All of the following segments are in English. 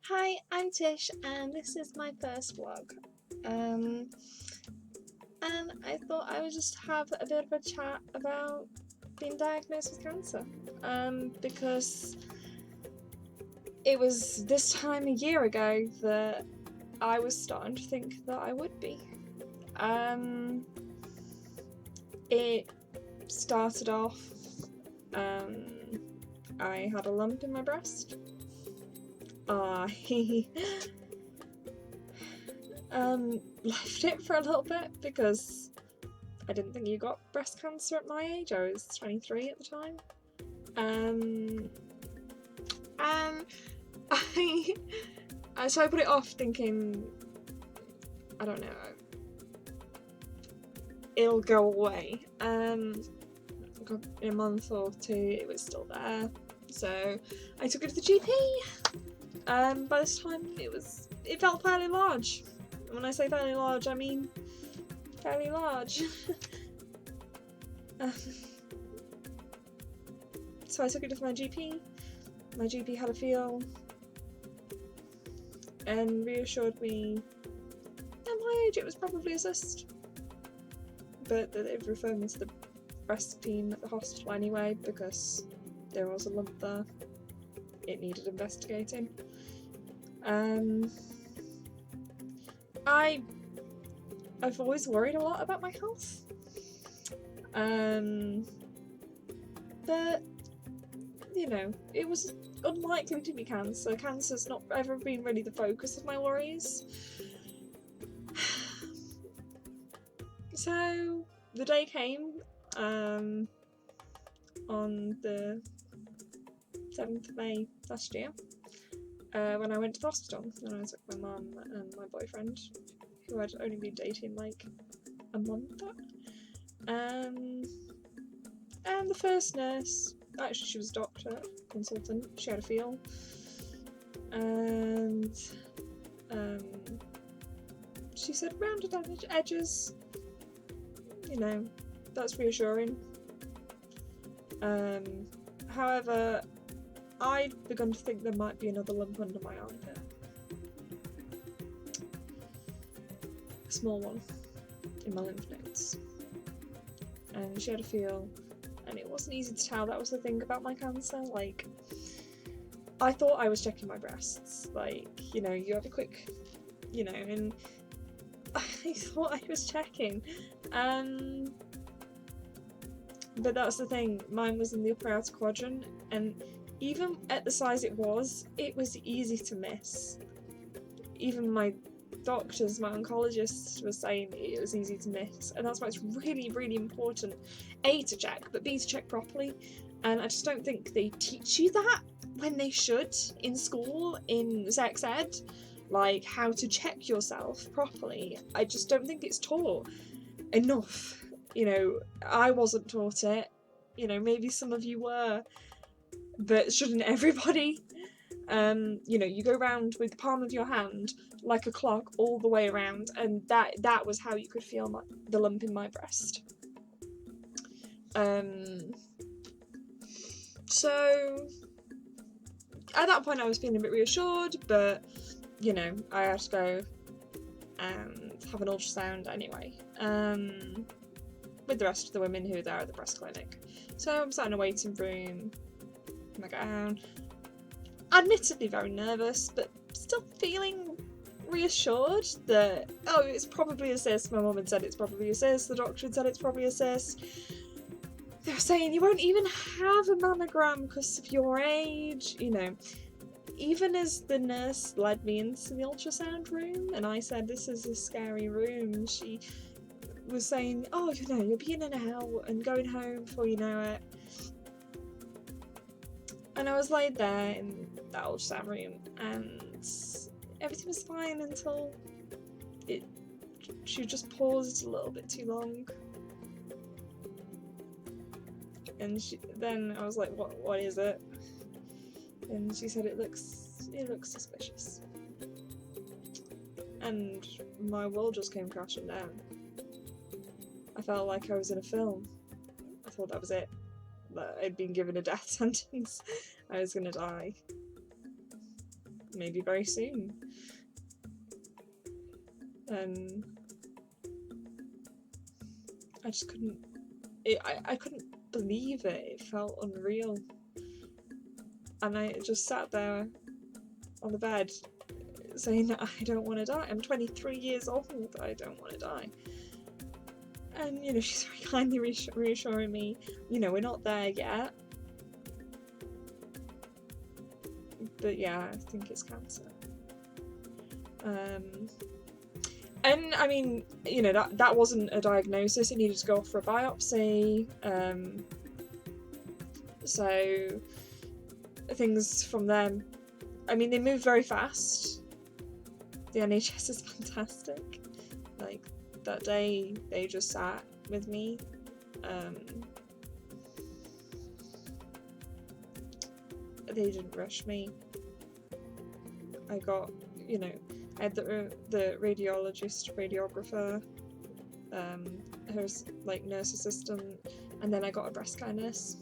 Hi, I'm Tish, and this is my first vlog. And I thought I would just have a bit of a chat about being diagnosed with cancer. Because it was this time a year ago that I was starting to think that I would be. It started off, I had a lump in my breast. I left it for a little bit because I didn't think you got breast cancer at my age. I was 23 at the time. So I put it off thinking, I don't know, it'll go away. In a month or two it was still there, so I took it to the GP. By this time it felt fairly large. And when I say fairly large, I mean fairly large. So I took it to my GP. My GP had a feel and reassured me at my age it was probably a cyst, but that they'd referred me to the breast team at the hospital anyway because there was a lump there. It needed investigating. I've always worried a lot about my health. But you know, it was unlikely to be cancer. Cancer's not ever been really the focus of my worries. So the day came on the 7th of May last year when I went to the hospital, and I took my mum and my boyfriend, who I'd only been dating like a month. And the first nurse, actually she was a doctor, consultant, she had a feel, and she said rounded edges, you know, that's reassuring. However, I'd begun to think there might be another lump under my armpit. A small one in my lymph nodes. And she had a feel, and it wasn't easy to tell. That was the thing about my cancer. Like, I thought I was checking my breasts. Like, you know, you have a quick, you know, and I thought I was checking. But that's the thing, mine was in the upper outer quadrant, and even at the size it was easy to miss. Even my doctors, my oncologists were saying it was easy to miss, and that's why it's really, really important, A, to check, but B, to check properly. And I just don't think they teach you that when they should in school, in sex ed, like how to check yourself properly. I just don't think it's taught enough. You know, I wasn't taught it, you know, maybe some of you were, but shouldn't everybody? You know, you go around with the palm of your hand like a clock all the way around, and that was how you could feel the lump in my breast. So at that point I was feeling a bit reassured, but you know, I had to go and have an ultrasound anyway, with the rest of the women who were there at the breast clinic. So I'm sat in a waiting room, I go down, admittedly very nervous, but still feeling reassured that, oh, it's probably a cyst. My mum had said it's probably a cyst, the doctor had said it's probably a cyst. They were saying you won't even have a mammogram because of your age, you know. Even as the nurse led me into the ultrasound room and I said, this is a scary room, she was saying, oh, you know, you'll be in and out and going home before you know it. And I was laid there in that ultrasound room, and everything was fine until she just paused a little bit too long. And then I was like, what is it? And she said, it looks suspicious. And my world just came crashing down. I felt like I was in a film. I thought that was it. That I'd been given a death sentence. I was gonna die. maybe very soon. And I just couldn't, I couldn't believe it. It felt unreal. And I just sat there on the bed saying, I don't want to die. I'm 23 years old. I don't want to die. And, you know, she's very kindly reassuring me, you know, we're not there yet. But yeah, I think it's cancer. And I mean, you know, that wasn't a diagnosis. It needed to go off for a biopsy. So things from them, I mean, they move very fast. The NHS is fantastic. Like, that day they just sat with me. They didn't rush me. I got, you know, I had the radiographer, her like nurse assistant, and then I got a breast care nurse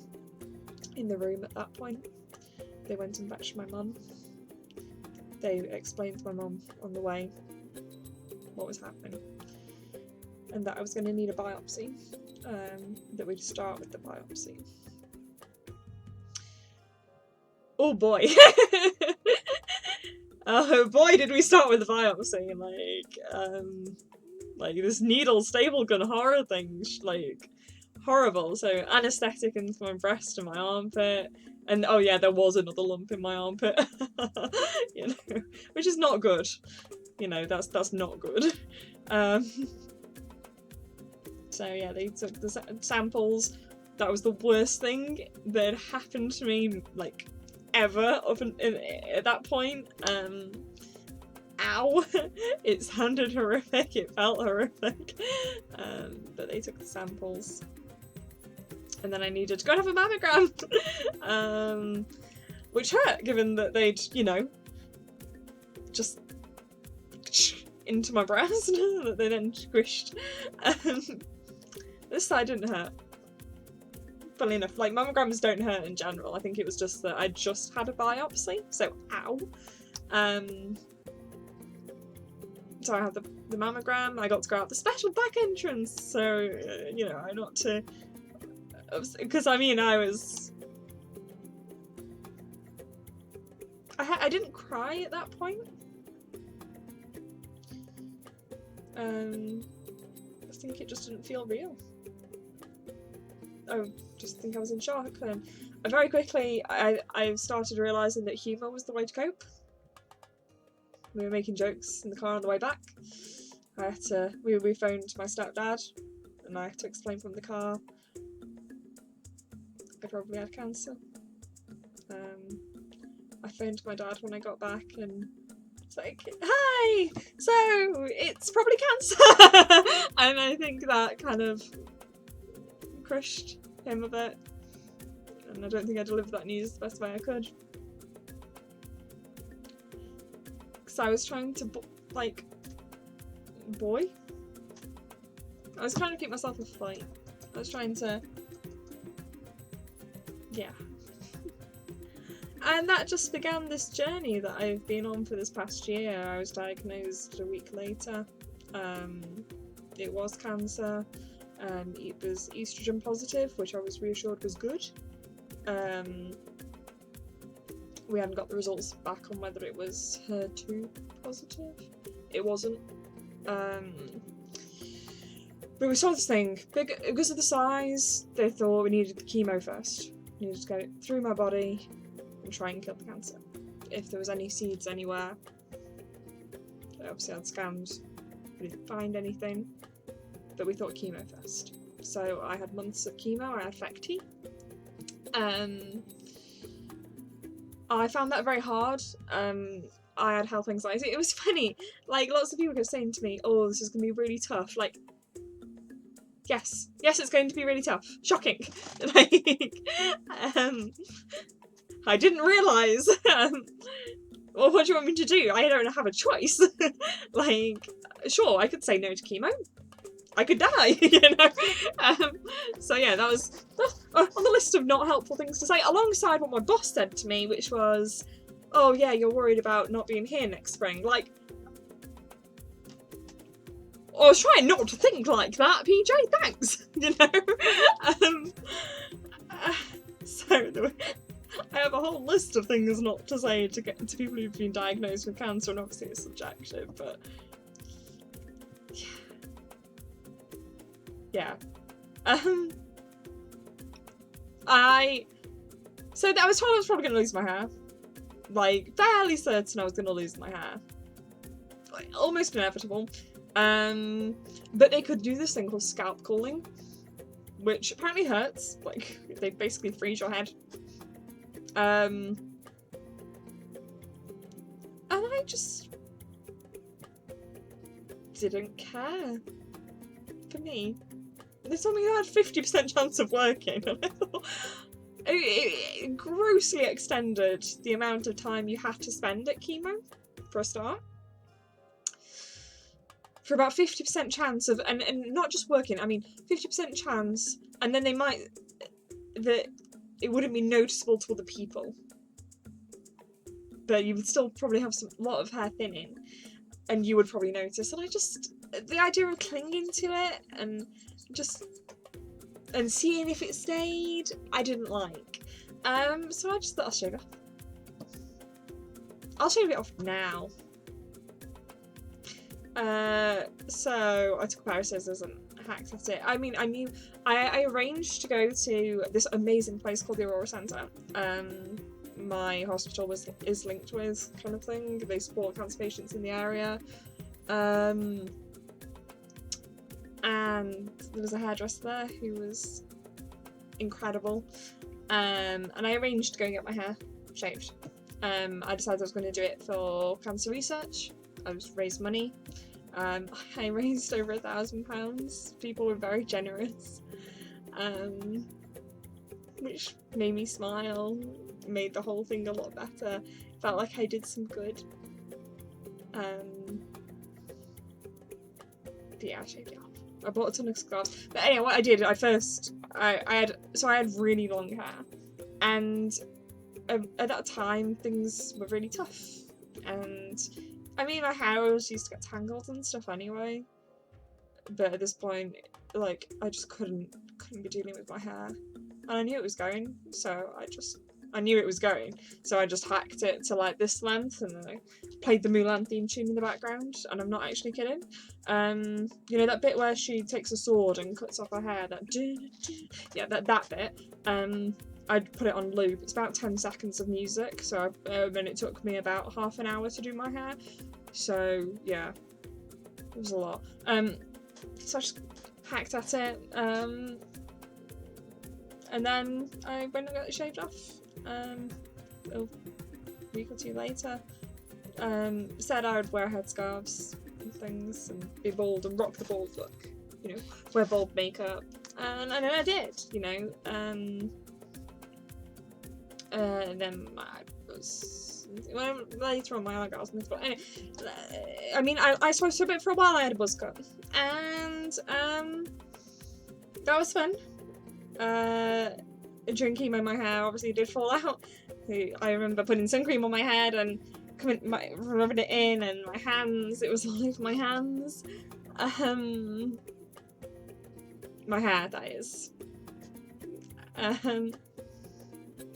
in the room at that point. They went and fetched my mum. They explained to my mum on the way what was happening, and that I was going to need a biopsy, that we'd start with the biopsy. Oh boy. Oh boy, did we start with the biopsy, like this needle staple gun horror thing, like horrible. So anaesthetic into my breast and my armpit, and oh yeah, there was another lump in my armpit, you know, which is not good. You know, that's not good. So yeah, they took the samples. That was the worst thing that had happened to me, like, ever up at that point. Ow! It sounded horrific, it felt horrific. But they took the samples. And then I needed to go and have a mammogram! Which hurt, given that they'd, you know, just into my breast, that they then squished. This side didn't hurt. Funnily enough, like, mammograms don't hurt in general. I think it was just that I just had a biopsy, so ow. So I had the mammogram. I got to go out the special back entrance, so you know, I got to, because I mean, I didn't cry at that point. I think it just didn't feel real. I just think I was in shock, and very quickly I started realising that humour was the way to cope. We were making jokes in the car on the way back. I had to, we phoned my stepdad, and I had to explain from the car I probably had cancer. I phoned my dad when I got back, and it's like, hi! So, it's probably cancer! And I think that kind of crushed him a bit, and I don't think I delivered that news the best way I could. Because I was trying to, I was trying to keep myself afloat. I was trying to, yeah. And that just began this journey that I've been on for this past year. I was diagnosed a week later. It was cancer. It was estrogen positive, which I was reassured was good. We hadn't got the results back on whether it was HER2 positive. It wasn't. But we saw this thing. Because of the size, they thought we needed the chemo first. We needed to get it through my body and try and kill the cancer. If there was any seeds anywhere. I obviously had scans. We didn't find anything. But we thought chemo first. So I had months of chemo. I had Fec-T. I found that very hard. I had health anxiety. It was funny. Like, lots of people kept saying to me, oh, this is going to be really tough. Like, yes, it's going to be really tough. Shocking. Like, I didn't realise. Well, what do you want me to do? I don't have a choice. Like, sure, I could say no to chemo. I could die, you know? So yeah, that's on the list of not helpful things to say, alongside what my boss said to me, which was, oh yeah, you're worried about not being here next spring. Like, I was trying not to think like that, PJ, thanks, you know? So I have a whole list of things not to say to get to people who've been diagnosed with cancer, and obviously it's subjective, but yeah. So I was told I was probably going to lose my hair. Like, fairly certain I was going to lose my hair. Like, almost inevitable. But they could do this thing called scalp cooling, which apparently hurts. Like, they basically freeze your head. And I just didn't care. For me. They told me I had 50% chance of working, and I thought it grossly extended the amount of time you had to spend at chemo, for a start. For about 50% chance of, and not just working, I mean 50% chance, and then that it wouldn't be noticeable to other people. But you would still probably have a lot of hair thinning, and you would probably notice. And the idea of clinging to it and seeing if it stayed, I didn't like. So I just thought I'll shave it off. I'll shave it off now. So I took a pair of scissors and hacked at it. I mean, I arranged to go to this amazing place called the Aurora Centre. My hospital is linked with, kind of thing. They support cancer patients in the area. And there was a hairdresser there who was incredible. And I arranged to go and get my hair shaved. I decided I was going to do it for cancer research. I just raised money. I raised over £1,000. People were very generous, which made me smile, made the whole thing a lot better. Felt like I did some good. But yeah, I shaved it off. I bought a ton of scarves. But anyway, what I did, I had really long hair, and at that time things were really tough, and I mean, my hair always used to get tangled and stuff anyway, but at this point, like, I just couldn't be dealing with my hair, and I knew it was going, so I knew it was going, so I just hacked it to like this length, and then I played the Mulan theme tune in the background, and I'm not actually kidding. You know that bit where she takes a sword and cuts off her hair, that bit, I'd put it on loop. It's about 10 seconds of music, so and it took me about half an hour to do my hair, so yeah, it was a lot. So I just hacked at it, and then I went and got it shaved off a week or two later. Said I would wear headscarves and things and be bald and rock the bald look, you know, wear bald makeup, and I did, you know. And then later on my eyebrows and stuff. Anyway, I mean, I swiped a bit for a while. I had a buzz cut, and that was fun. During chemo, my hair obviously did fall out. I remember putting sun cream on my head and rubbing it in, and my hands. It was all over my hands. My hair, that is.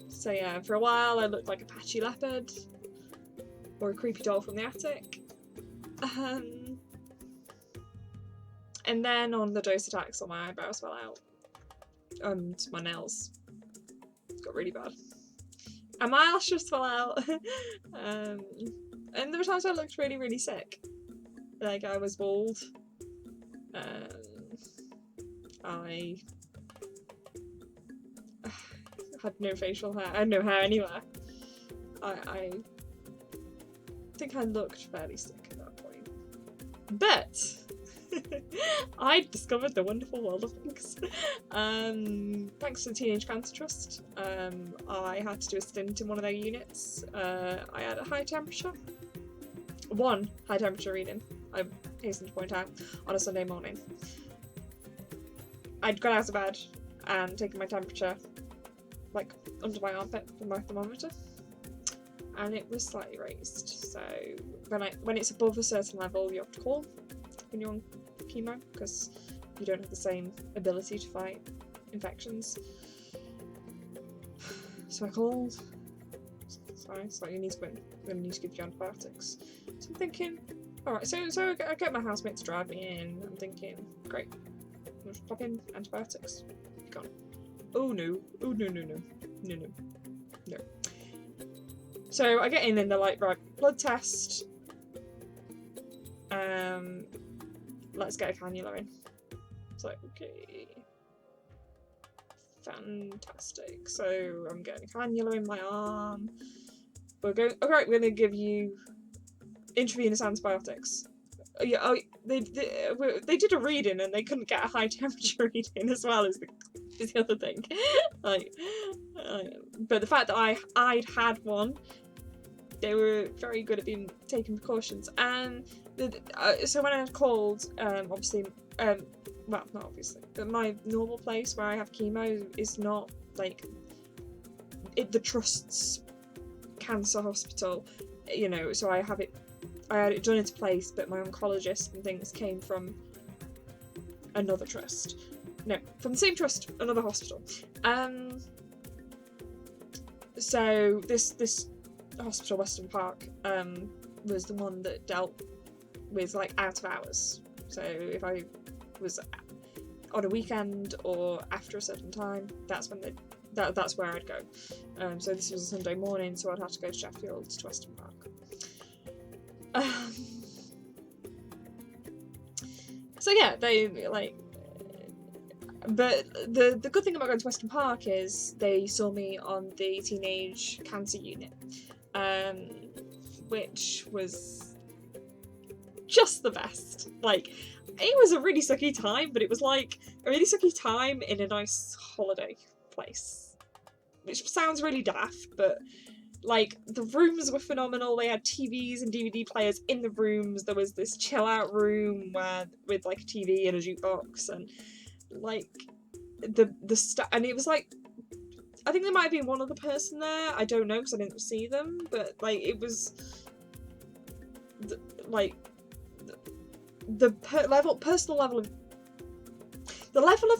So yeah, for a while I looked like a patchy leopard or a creepy doll from the attic. And then on the dose attacks, all my eyebrows fell out. And my nails got really bad. And my eyelashes fell out. And there were times I looked really, really sick. Like, I was bald. I had no facial hair. I had no hair anywhere. I think I looked fairly sick at that point. But I discovered the wonderful world of wigs. Thanks to the Teenage Cancer Trust, I had to do a stint in one of their units. I had a high temperature. One high temperature reading, I hasten to point out, on a Sunday morning. I'd got out of bed and taken my temperature, like, under my armpit with my thermometer. and it was slightly raised. So when it's above a certain level, you have to call when you're on chemo, because you don't have the same ability to fight infections. So I called. Sorry, it's like, I'm gonna need to give you antibiotics. So I'm thinking, alright, so I get my housemate to drive me in. I'm thinking, great, I'll just pop in antibiotics. Gone. Oh no, oh no. So I get in and they're like, right, blood test. Let's get a cannula in. It's like, okay. Fantastic. So I'm getting a cannula in my arm. We're going, alright, we're gonna give you intravenous antibiotics. Yeah, they did a reading and they couldn't get a high temperature reading as well as the other thing. But the fact that I'd had one, they were very good at being taking precautions. And so when I called, obviously, well, not obviously, but my normal place where I have chemo is not like the Trust's cancer hospital, you know. So I had it done into place, but my oncologist and things came from another trust. No, from the same trust, another hospital. So this hospital, Western Park, was the one that dealt with like out of hours. So if I was on a weekend or after a certain time, that's when that's where I'd go. So this was a Sunday morning, so I'd have to go to Sheffield to Western Park. So yeah, they like. But the good thing about going to Western Park is they saw me on the teenage cancer unit, which was just the best. Like, it was a really sucky time, but it was like a really sucky time in a nice holiday place. Which sounds really daft, but like the rooms were phenomenal. They had TVs and DVD players in the rooms. There was this chill out room with like a TV and a jukebox, and like the stuff, and it was like, I think there might have been one other person there. I don't know because I didn't see them, but like it was the level of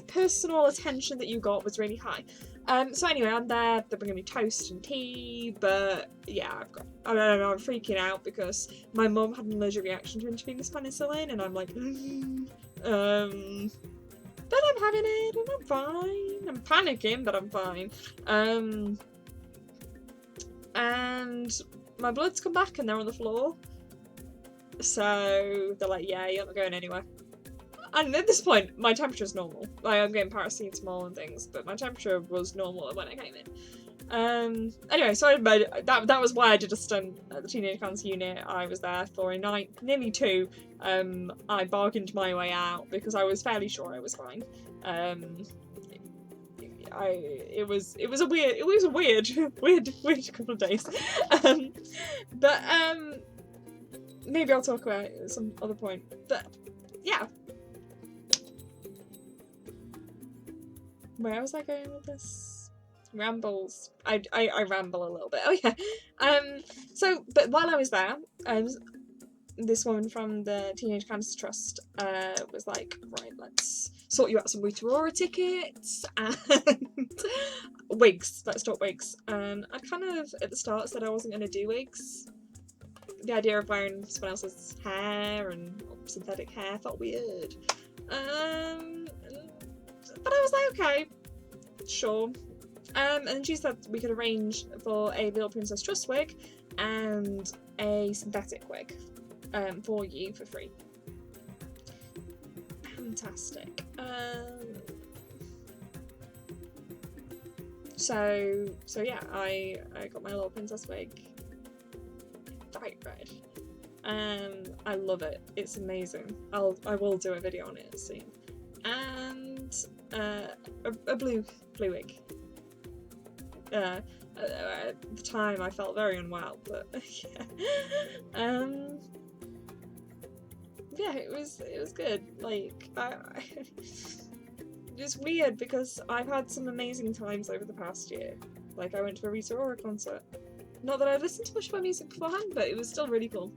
personal attention that you got was really high. So anyway, I'm there. They're bringing me toast and tea, but yeah, I don't know, I'm freaking out because my mum had an allergic reaction to intravenous penicillin, and I'm like, but I'm having it, and I'm fine. I'm panicking, but I'm fine. And my blood's come back, and they're on the floor. So they're like, yeah, you're not going anywhere. And at this point, my temperature's normal. Like, I'm getting paracetamol and things, but my temperature was normal when I came in. Anyway, so that was why I did a stint at the teenage cancer unit. I was there for a night, nearly 2. I bargained my way out because I was fairly sure I was fine. It was a weird couple of days. But maybe I'll talk about it at some other point. But yeah. Where was I going with this? Rambles. I ramble a little bit. Oh yeah. So, but while I was there, this woman from the Teenage Cancer Trust was like, right, let's sort you out some Rotorua tickets and wigs. Let's talk wigs. I kind of at the start said I wasn't going to do wigs. The idea of wearing someone else's hair and synthetic hair felt weird. But I was like, okay, sure. And she said we could arrange for a Little Princess Trust wig and a synthetic wig for you for free. Fantastic. So yeah, I got my Little Princess wig. Bright red. I love it. It's amazing. I will do a video on it soon. And a blue wig. At the time I felt very unwell, but yeah, it was good. Like it's weird because I've had some amazing times over the past year. Like I went to a Rita Ora concert. Not that I listened to much of my music beforehand, but it was still really cool.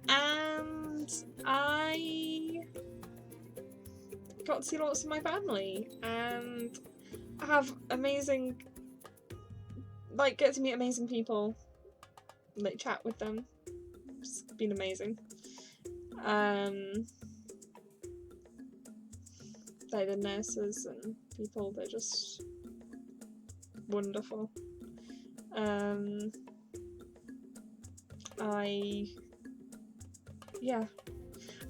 And I got to see lots of my family, and have amazing, like, get to meet amazing people, like, chat with them. It's been amazing. Like, the nurses and people, they're just wonderful. I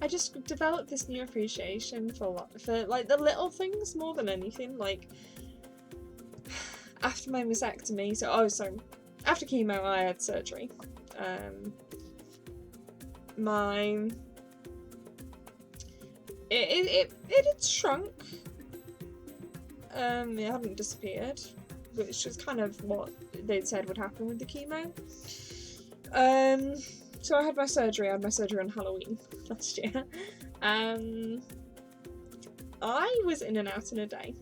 just developed this new appreciation for like the little things more than anything. Like, after my mastectomy, so after chemo I had surgery. It had shrunk. It hadn't disappeared, which is kind of what they'd said would happen with the chemo. So I had my surgery. I had my surgery on Halloween last year. I was in and out in a day.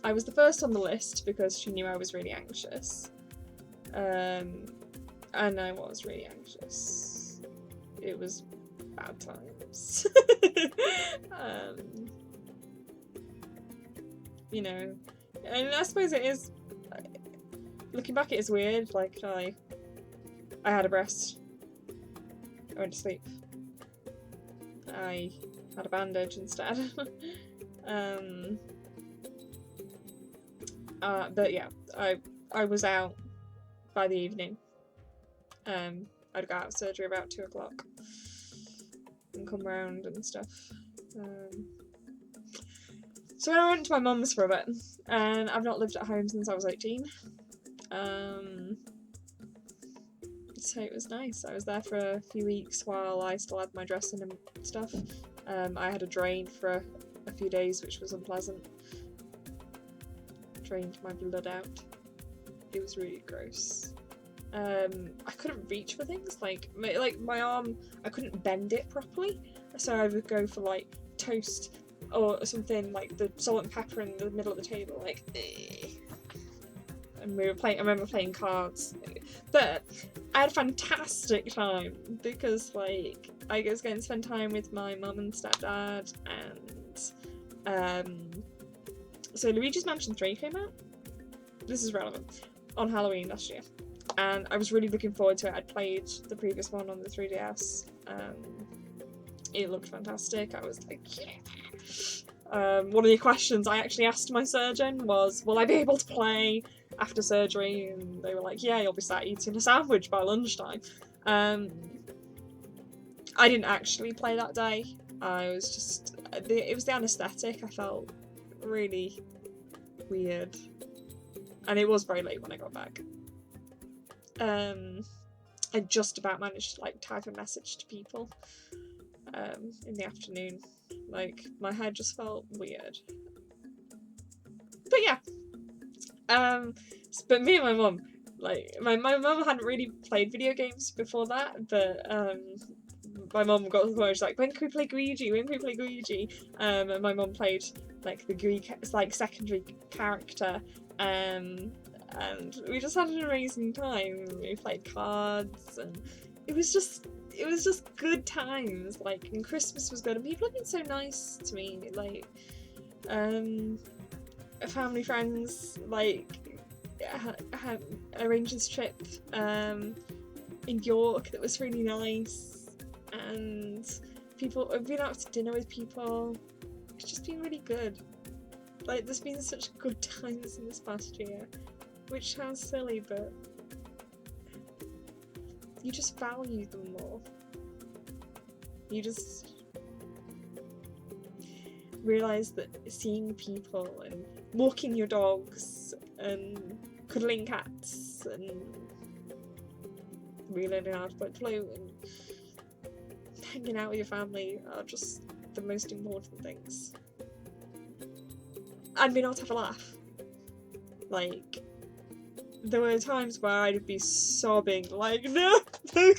I was the first on the list because she knew I was really anxious. And I was really anxious. It was bad times. You know, and I suppose it is, looking back, it is weird. Like, I had a breast. I went to sleep. I had a bandage instead. But yeah, I was out by the evening. I'd go out of surgery about 2 o'clock and come round and stuff. So I went to my mum's for a bit, and I've not lived at home since I was 18. So it was nice. I was there for a few weeks while I still had my dressing and stuff. I had a drain for a few days, which was unpleasant. Drained my blood out. It was really gross. I couldn't reach for things, like my arm, I couldn't bend it properly, so I would go for like toast or something, like the salt and pepper in the middle of the table, like, and I remember playing cards, but I had a fantastic time because, like, I was getting to spend time with my mum and stepdad, and so Luigi's Mansion 3 came out. This is relevant. On Halloween last year. And I was really looking forward to it. I'd played the previous one on the 3DS. It looked fantastic. I was like, yeah. One of the questions I actually asked my surgeon was, will I be able to play after surgery? And they were like, yeah, you'll be sat eating a sandwich by lunchtime. I didn't actually play that day. I was just... it was the anaesthetic. I felt really weird. And it was very late when I got back. I just about managed to, like, type a message to people in the afternoon. Like, my head just felt weird. But yeah. But me and my mum, like, my mum hadn't really played video games before that, but my mum got to the point where she's like, when can we play Luigi? When can we play Luigi? And my mum played, like, the Greek, like, secondary character, and we just had an amazing time. We played cards, and it was just good times. Like, and Christmas was good, and people have been so nice to me. Like, family, friends, like, had arranged this trip in York that was really nice, and I've been out to dinner with people. It's just been really good. Like, there's been such good times in this past year, which sounds silly, but you just value them more. You just realise that seeing people and walking your dogs and cuddling cats and really learning how to play flute and hanging out with your family are just the most important things. And being able to have a laugh. Like, there were times where I'd be sobbing, like, no, can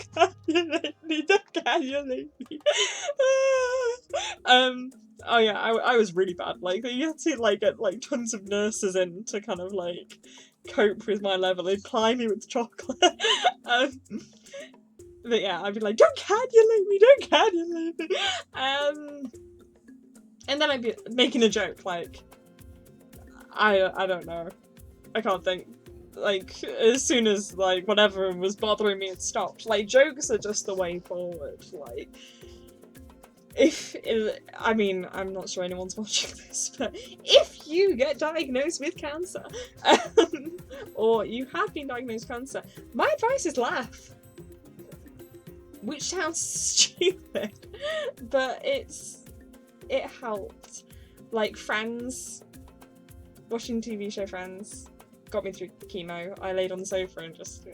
you leave me? Can you leave me? Oh yeah, I was really bad. Like, you had to like get like tons of nurses in to kind of like cope with my level. They'd ply me with chocolate. But yeah, I'd be like, don't cannulate me, don't cannulate me. And then I'd be making a joke like, I don't know, I can't think. Like, as soon as like whatever was bothering me, it stopped. Like, jokes are just the way forward. Like, I mean, I'm not sure anyone's watching this, but if you get diagnosed with cancer, or you have been diagnosed with cancer, my advice is laugh. Which sounds stupid, but it helped. Like, Friends, watching TV show Friends, got me through chemo. I laid on the sofa and just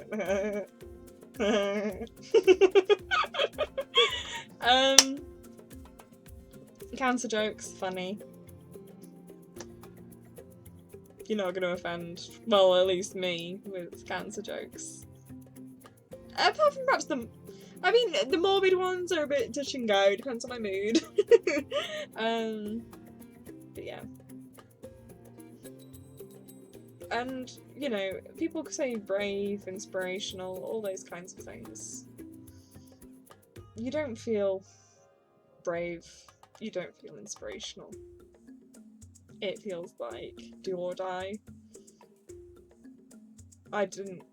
cancer jokes, funny. You're not gonna offend, well, at least me, with cancer jokes. Apart from perhaps the morbid ones are a bit touch and go, depends on my mood. But yeah. And, you know, people say brave, inspirational, all those kinds of things. You don't feel brave, you don't feel inspirational. It feels like do or die. I didn't.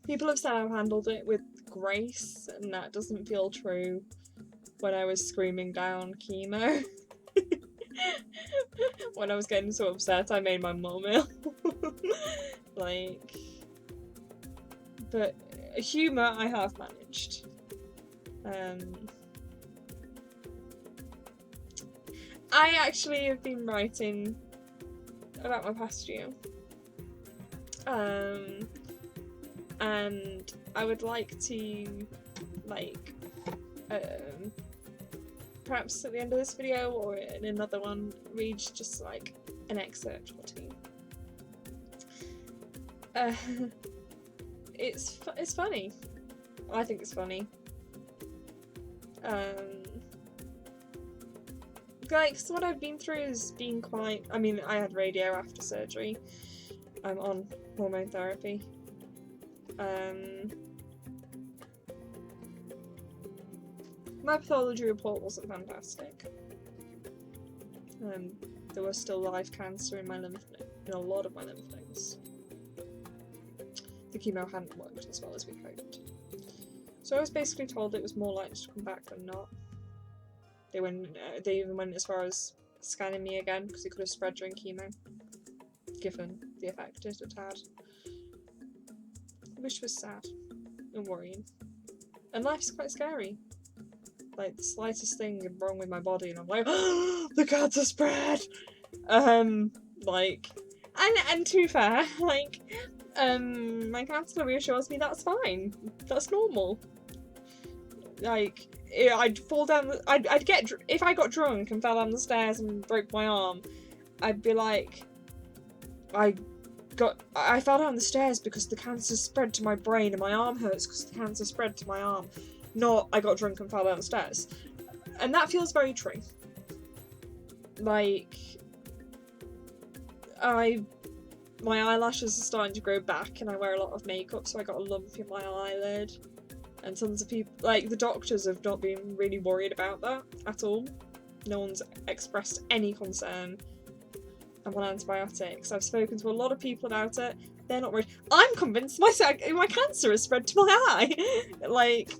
People have said I've handled it with grace, and that doesn't feel true when I was screaming down chemo. When I was getting so upset, I made my mum ill. Like, but humour I have managed. I actually have been writing about my past year. And I would like to, like, perhaps at the end of this video or in another one, read just like an excerpt or two. It's funny. I think it's funny. Like, so what I've been through has been quite. I mean, I had radio after surgery. I'm on hormone therapy. My pathology report wasn't fantastic. There was still live cancer in my lymph node, in a lot of my lymph nodes. The chemo hadn't worked as well as we hoped. So I was basically told it was more likely to come back than not. They even went as far as scanning me again because it could have spread during chemo, given the effect it had had. Which was sad and worrying. And life's quite scary. Like, the slightest thing wrong with my body and I'm like, oh, the cancer spread! Like, and to be fair, like, my counsellor reassures me that's fine. That's normal. Like, I'd fall down I'd get, if I got drunk and fell down the stairs and broke my arm, I'd be like, I fell down the stairs because the cancer spread to my brain and my arm hurts because the cancer spread to my arm. Not, I got drunk and fell down the stairs. And that feels very true. Like, my eyelashes are starting to grow back and I wear a lot of makeup, so I got a lump in my eyelid. And tons of people, like, the doctors have not been really worried about that at all. No one's expressed any concern. I'm on antibiotics. I've spoken to a lot of people about it. They're not worried. I'm convinced my cancer has spread to my eye. Like,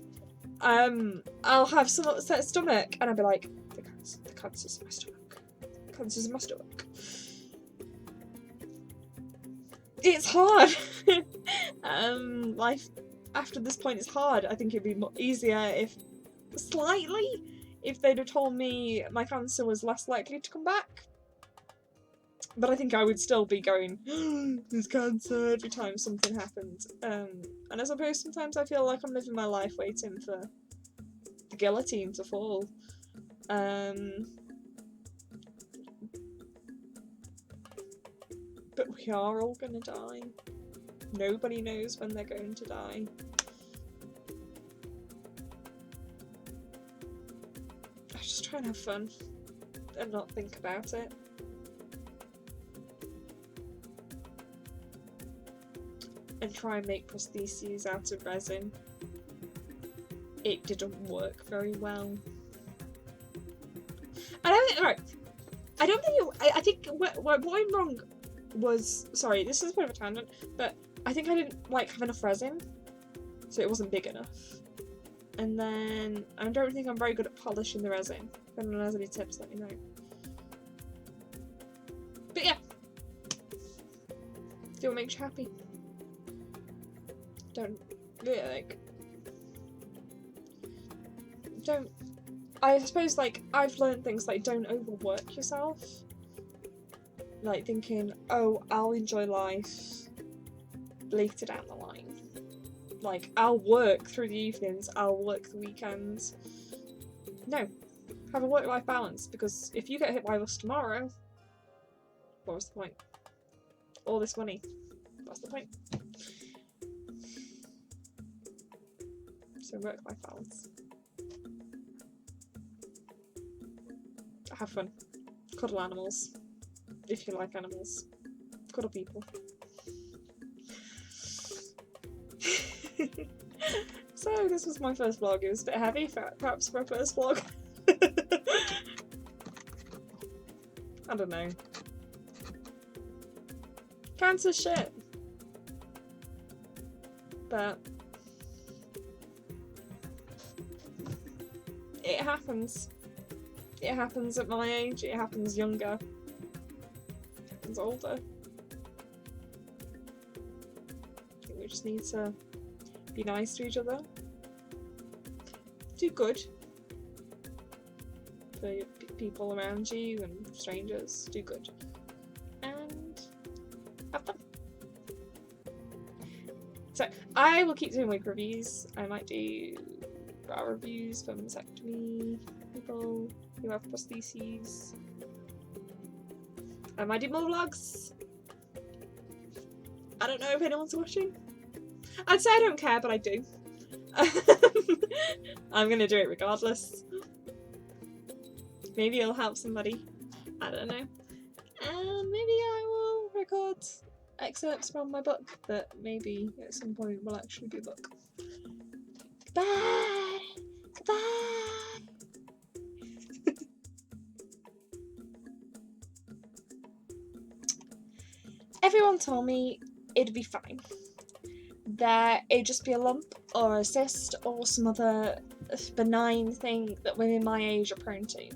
I'll have some upset stomach, and I'll be like, the cancer's in my stomach. The cancer's in my stomach. It's hard. Life after this point is hard. I think it'd be easier if they'd have told me my cancer was less likely to come back. But I think I would still be going, oh, there's cancer every time something happens. And I suppose sometimes I feel like I'm living my life waiting for the guillotine to fall. But we are all gonna die. Nobody knows when they're going to die. I just try and have fun. and not think about it. And try and make prostheses out of resin. It didn't work very well. I think what went wrong was, sorry, this is a bit of a tangent, but I think I didn't like have enough resin, so it wasn't big enough. And then I don't think I'm very good at polishing the resin. If anyone has any tips, let me know. But yeah, do what makes you happy. Don't really like. Don't. I suppose like I've learned things like don't overwork yourself. Like thinking, oh, I'll enjoy life later down the line. Like, I'll work through the evenings, I'll work the weekends. No. Have a work-life balance, because if you get hit by this tomorrow, what was the point? All this money. What's the point? So work-life balance. Have fun. Cuddle animals. If you like animals. Cuddle people. So this was my first vlog. It was a bit heavy, perhaps for a first vlog. I don't know. Cancer shit. But it happens. It happens at my age, it happens younger. It happens older. I think we just need to be nice to each other. Do good for people around you and strangers. Do good. And have fun. So, I will keep doing wig reviews. I might do bra reviews for mastectomy people who have prostheses. I might do more vlogs. I don't know if anyone's watching. I'd say I don't care, but I do. I'm gonna do it regardless. Maybe it'll help somebody. I don't know. And maybe I will record excerpts from my book that maybe at some point will actually be a book. Goodbye! Goodbye! Everyone told me it'd be fine. That it'd just be a lump or a cyst or some other benign thing that women my age are prone to.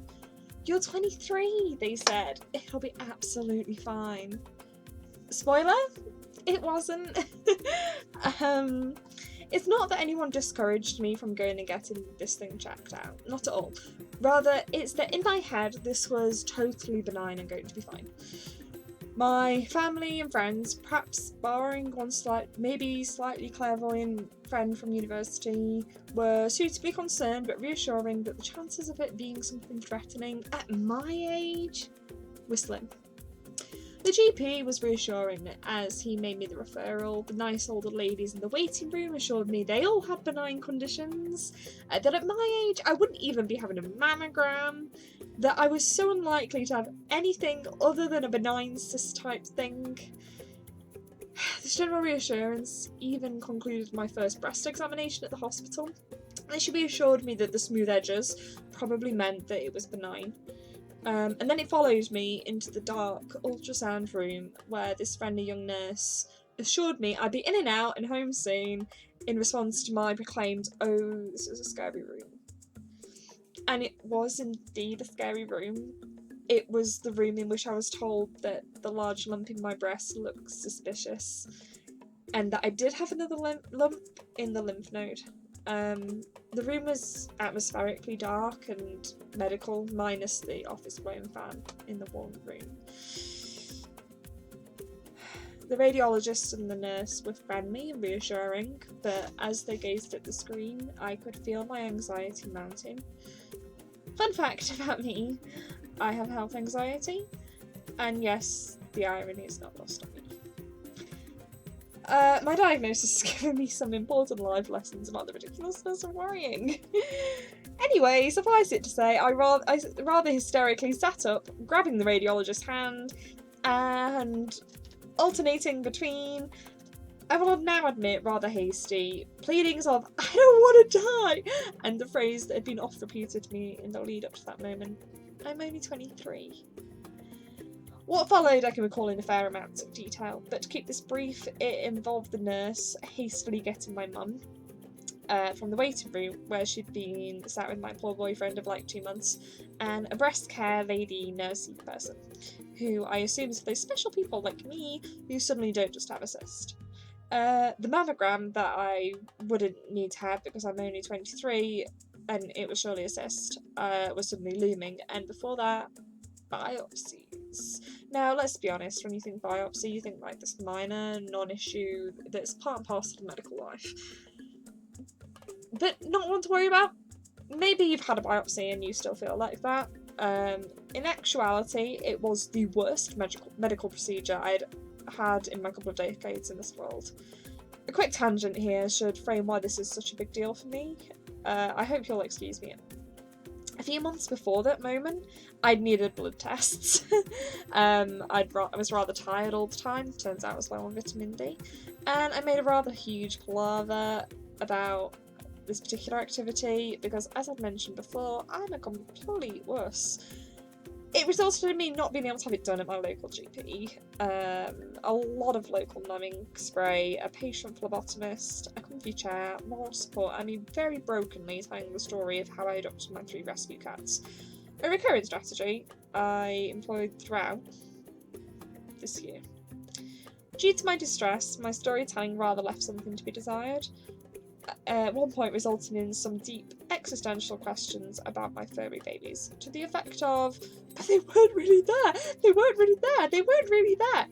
You're 23, they said. It'll be absolutely fine. Spoiler? It wasn't. It's not that anyone discouraged me from going and getting this thing checked out. Not at all. Rather, it's that in my head, this was totally benign and going to be fine. My family and friends, perhaps barring one maybe slightly clairvoyant friend from university, were suitably concerned but reassuring that the chances of it being something threatening at my age were slim. The GP was reassuring as he made me the referral. The nice older ladies in the waiting room assured me they all had benign conditions, that at my age I wouldn't even be having a mammogram, that I was so unlikely to have anything other than a benign cyst type thing. This general reassurance even concluded my first breast examination at the hospital. They should be assured me that the smooth edges probably meant that it was benign. And then it followed me into the dark ultrasound room where this friendly young nurse assured me I'd be in and out and home soon in response to my proclaimed, "Oh, this is a scary room." And it was indeed a scary room. It was the room in which I was told that the large lump in my breast looked suspicious and that I did have another lump in the lymph node. The room was atmospherically dark and medical, minus the office blowing fan in the warm room. The radiologist and the nurse were friendly and reassuring, but as they gazed at the screen, I could feel my anxiety mounting. Fun fact about me, I have health anxiety, and yes, the irony is not lost on me. My diagnosis has given me some important life lessons about the ridiculousness of worrying. Anyway, suffice it to say, I rather hysterically sat up, grabbing the radiologist's hand, and alternating between, I will now admit, rather hasty pleadings of, I don't want to die, and the phrase that had been oft repeated to me in the lead up to that moment, I'm only 23. What followed I can recall in a fair amount of detail, but to keep this brief, it involved the nurse hastily getting my mum from the waiting room, where she'd been sat with my poor boyfriend of like 2 months, and a breast care lady nursey person, who I assume is for those special people like me who suddenly don't just have a cyst. The mammogram that I wouldn't need to have because I'm only 23, and it was surely a cyst, was suddenly looming, and before that, biopsies. Now, let's be honest, when you think biopsy, you think like this minor, non-issue that's part and parcel of medical life. But not one to worry about. Maybe you've had a biopsy and you still feel like that. In actuality, it was the worst medical procedure I'd had in my couple of decades in this world. A quick tangent here should frame why this is such a big deal for me. I hope you'll excuse me. A few months before that moment, I'd needed blood tests. I was rather tired all the time, turns out I was low on vitamin D, and I made a rather huge palaver about this particular activity because, as I've mentioned before, I'm a complete wuss. It resulted in me not being able to have it done at my local GP. A lot of local numbing spray, a patient phlebotomist, a comfy chair, moral support, I mean very brokenly telling the story of how I adopted my 3 rescue cats. A recurring strategy I employed throughout this year. Due to my distress, my storytelling rather left something to be desired, at one point resulting in some deep existential questions about my furry babies, to the effect of, but they weren't really there, they weren't really there, they weren't really there.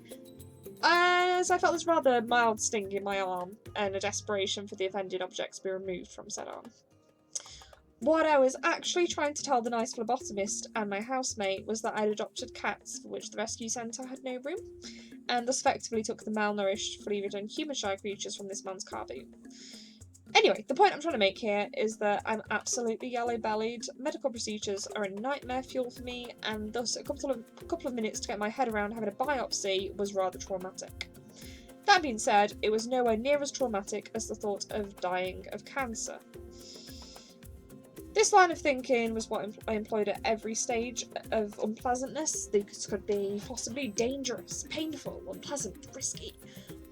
As I felt this rather mild sting in my arm, and a desperation for the offending objects to be removed from said arm. What I was actually trying to tell the nice phlebotomist and my housemate was that I'd adopted cats for which the rescue centre had no room, and thus effectively took the malnourished, fully ridden human-shy creatures from this man's car boot. Anyway, the point I'm trying to make here is that I'm absolutely yellow-bellied, medical procedures are a nightmare fuel for me, and thus a couple of minutes to get my head around having a biopsy was rather traumatic. That being said, it was nowhere near as traumatic as the thought of dying of cancer. This line of thinking was what I employed at every stage of unpleasantness. These could be possibly dangerous, painful, unpleasant, risky.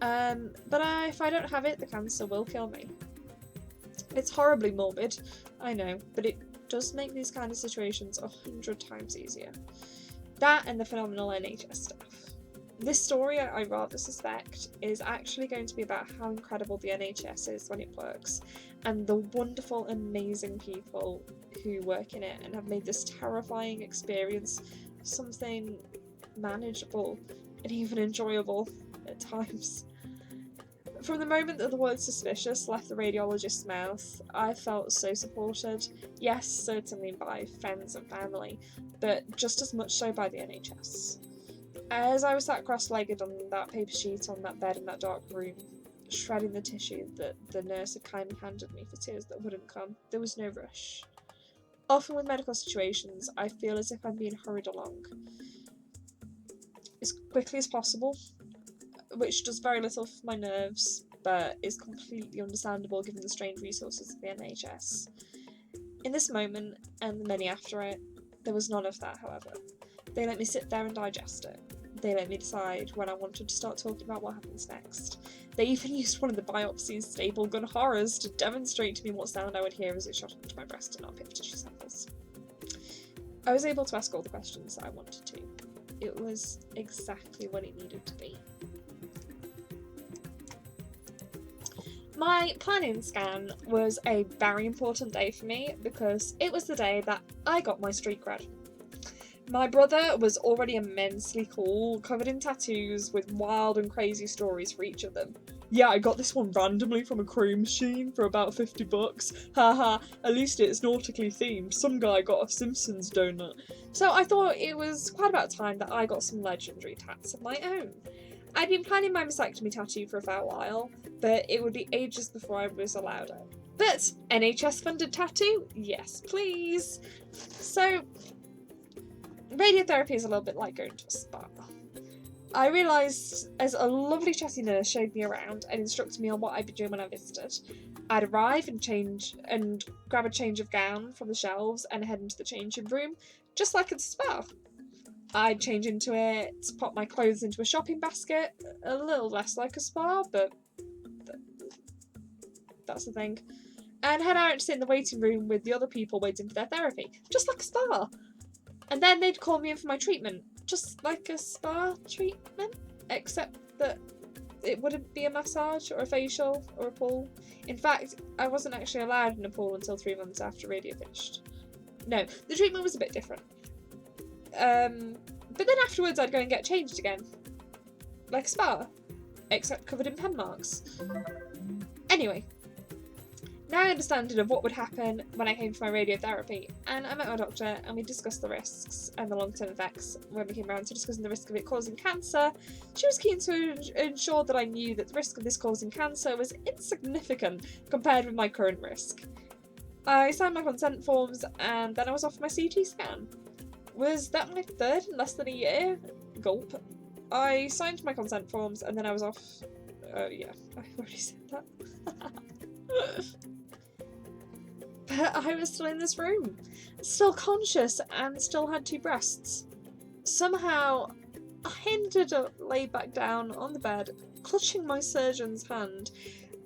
But if I don't have it, the cancer will kill me. It's horribly morbid, I know, but it does make these kind of situations 100 times easier. That and the phenomenal NHS staff. This story, I rather suspect, is actually going to be about how incredible the NHS is when it works, and the wonderful, amazing people who work in it and have made this terrifying experience something manageable and even enjoyable at times. From the moment that the word suspicious left the radiologist's mouth, I felt so supported. Yes, certainly by friends and family, but just as much so by the NHS. As I was sat cross-legged on that paper sheet on that bed in that dark room, shredding the tissue that the nurse had kindly handed me for tears that wouldn't come, there was no rush. Often with medical situations, I feel as if I'm being hurried along as quickly as possible, which does very little for my nerves, but is completely understandable given the strained resources of the NHS. In this moment, and the many after it, there was none of that, however. They let me sit there and digest it. They let me decide when I wanted to start talking about what happens next. They even used one of the biopsy's staple gun horrors to demonstrate to me what sound I would hear as it shot into my breast and armpit tissue samples. I was able to ask all the questions that I wanted to. It was exactly what it needed to be. My planning scan was a very important day for me because it was the day that I got my street cred. My brother was already immensely cool, covered in tattoos, with wild and crazy stories for each of them. Yeah, I got this one randomly from a cream machine for about $50. Haha, at least it's nautically themed. Some guy got a Simpsons donut. So I thought it was quite about time that I got some legendary tats of my own. I'd been planning my mastectomy tattoo for a fair while, but it would be ages before I was allowed it. But NHS funded tattoo? Yes, please. So, radiotherapy is a little bit like going to a spa. I realised as a lovely chatty nurse showed me around and instructed me on what I'd be doing when I visited. I'd arrive and grab a change of gown from the shelves and head into the changing room, just like at the spa. I'd change into it, pop my clothes into a shopping basket, a little less like a spa, but that's the thing, and head out to sit in the waiting room with the other people waiting for their therapy, just like a spa. And then they'd call me in for my treatment, just like a spa treatment, except that it wouldn't be a massage or a facial or a pool. In fact, I wasn't actually allowed in a pool until 3 months after radio finished. No, the treatment was a bit different. But then afterwards I'd go and get changed again. Like a spa, except covered in pen marks. Anyway, now I understand of what would happen when I came for my radiotherapy, and I met my doctor and we discussed the risks and the long-term effects. When we came around to discussing the risk of it causing cancer, she was keen to ensure that I knew that the risk of this causing cancer was insignificant compared with my current risk. I signed my consent forms and then I was off for my CT scan. Was that my third in less than a year? Gulp. I signed my consent forms and then I was off. Yeah, I've already said that. But I was still in this room, still conscious and still had 2 breasts. Somehow, I ended up laid back down on the bed, clutching my surgeon's hand,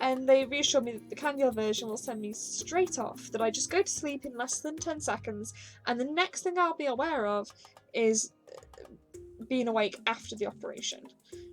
and they reassured me that the cannula version will send me straight off, that I just go to sleep in less than 10 seconds, and the next thing I'll be aware of is being awake after the operation.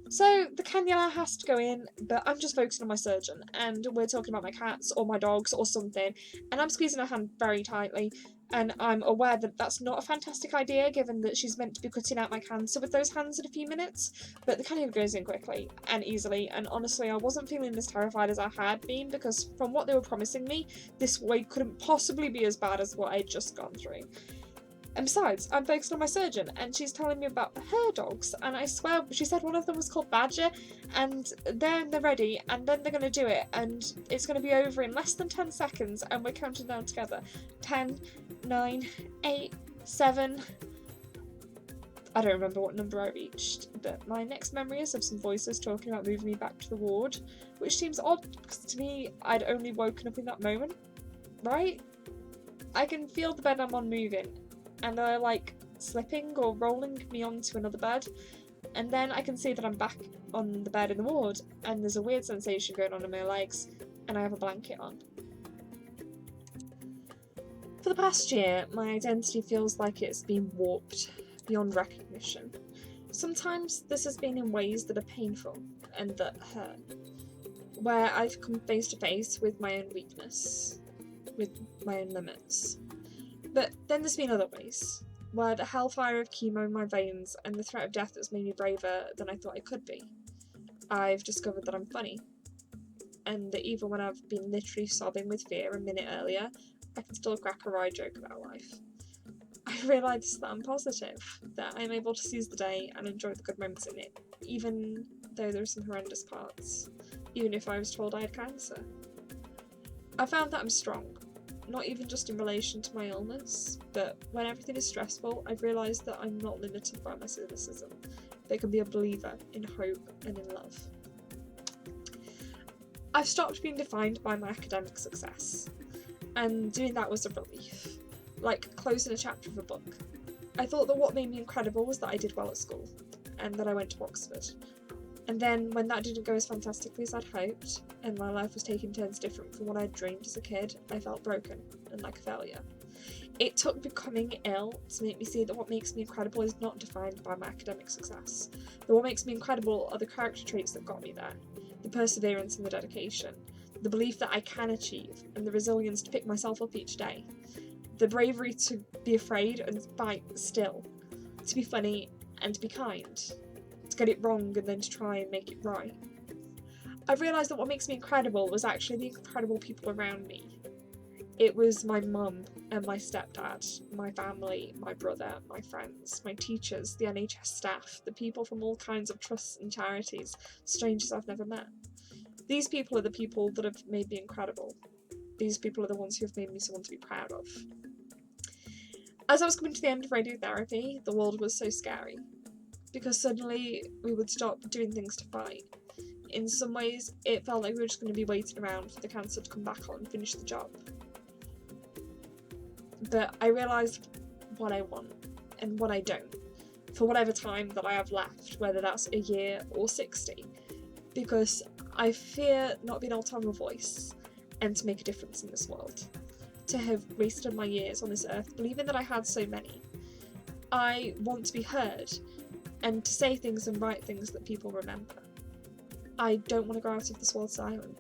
So the cannula has to go in, but I'm just focusing on my surgeon, and we're talking about my cats or my dogs or something, and I'm squeezing her hand very tightly, and I'm aware that that's not a fantastic idea given that she's meant to be cutting out my cancer with those hands in a few minutes, but the cannula goes in quickly and easily, and honestly I wasn't feeling as terrified as I had been, because from what they were promising me, this way couldn't possibly be as bad as what I'd just gone through. And besides, I'm focused on my surgeon, and she's telling me about her dogs, and I swear she said one of them was called Badger, and they're ready, and then they're going to do it, and it's going to be over in less than 10 seconds, and we're counting down together. 10, 9, 8, 7... I don't remember what number I reached, but my next memory is of some voices talking about moving me back to the ward, which seems odd, because to me, I'd only woken up in that moment, right? I can feel the bed I'm on moving, and they're like slipping or rolling me onto another bed, and then I can see that I'm back on the bed in the ward, and there's a weird sensation going on in my legs, and I have a blanket on. For the past year, my identity feels like it's been warped beyond recognition. Sometimes this has been in ways that are painful and that hurt, where I've come face to face with my own weakness, with my own limits. But then there's been other ways, where the hellfire of chemo in my veins and the threat of death has made me braver than I thought I could be. I've discovered that I'm funny, and that even when I've been literally sobbing with fear a minute earlier, I can still crack a wry joke about life. I realised that I'm positive, that I'm able to seize the day and enjoy the good moments in it, even though there are some horrendous parts, even if I was told I had cancer. I found that I'm strong. Not even just in relation to my illness, but when everything is stressful, I've realised that I'm not limited by my cynicism. That I can be a believer in hope and in love. I've stopped being defined by my academic success, and doing that was a relief. Like closing a chapter of a book. I thought that what made me incredible was that I did well at school, and that I went to Oxford. And then, when that didn't go as fantastically as I'd hoped, and my life was taking turns different from what I'd dreamed as a kid, I felt broken and like a failure. It took becoming ill to make me see that what makes me incredible is not defined by my academic success. That what makes me incredible are the character traits that got me there, the perseverance and the dedication, the belief that I can achieve, and the resilience to pick myself up each day, the bravery to be afraid and fight still, to be funny and to be kind, to get it wrong and then to try and make it right. I realised that what makes me incredible was actually the incredible people around me. It was my mum and my stepdad, my family, my brother, my friends, my teachers, the NHS staff, the people from all kinds of trusts and charities, strangers I've never met. These people are the people that have made me incredible. These people are the ones who have made me someone to be proud of. As I was coming to the end of radiotherapy, the world was so scary, because suddenly we would stop doing things to fight. In some ways, it felt like we were just going to be waiting around for the cancer to come back on and finish the job. But I realised what I want and what I don't, for whatever time that I have left, whether that's a year or 60, because I fear not being able to have a voice and to make a difference in this world, to have wasted my years on this earth believing that I had so many. I want to be heard and to say things and write things that people remember. I don't want to go out of this world silent.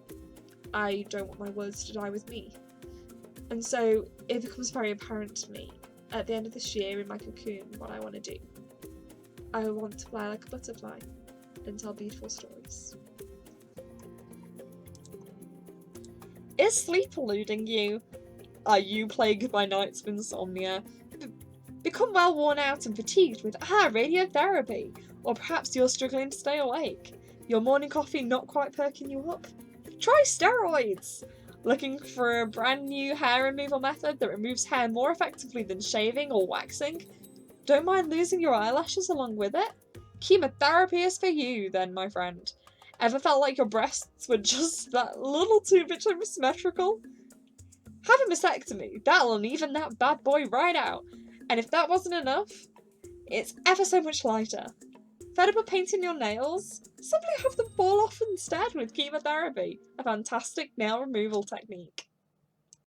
I don't want my words to die with me. And so it becomes very apparent to me at the end of this year in my cocoon what I want to do. I want to fly like a butterfly and tell beautiful stories. Is sleep eluding you? Are you plagued by nights of insomnia? Become well worn out and fatigued with radiotherapy? Or perhaps you're struggling to stay awake? Your morning coffee not quite perking you up? Try steroids! Looking for a brand new hair removal method that removes hair more effectively than shaving or waxing? Don't mind losing your eyelashes along with it? Chemotherapy is for you then, my friend. Ever felt like your breasts were just that little too bit symmetrical? Have a mastectomy. That'll even that bad boy right out. And if that wasn't enough, it's ever so much lighter. Fed up of painting your nails? Simply have them fall off instead with chemotherapy, a fantastic nail removal technique.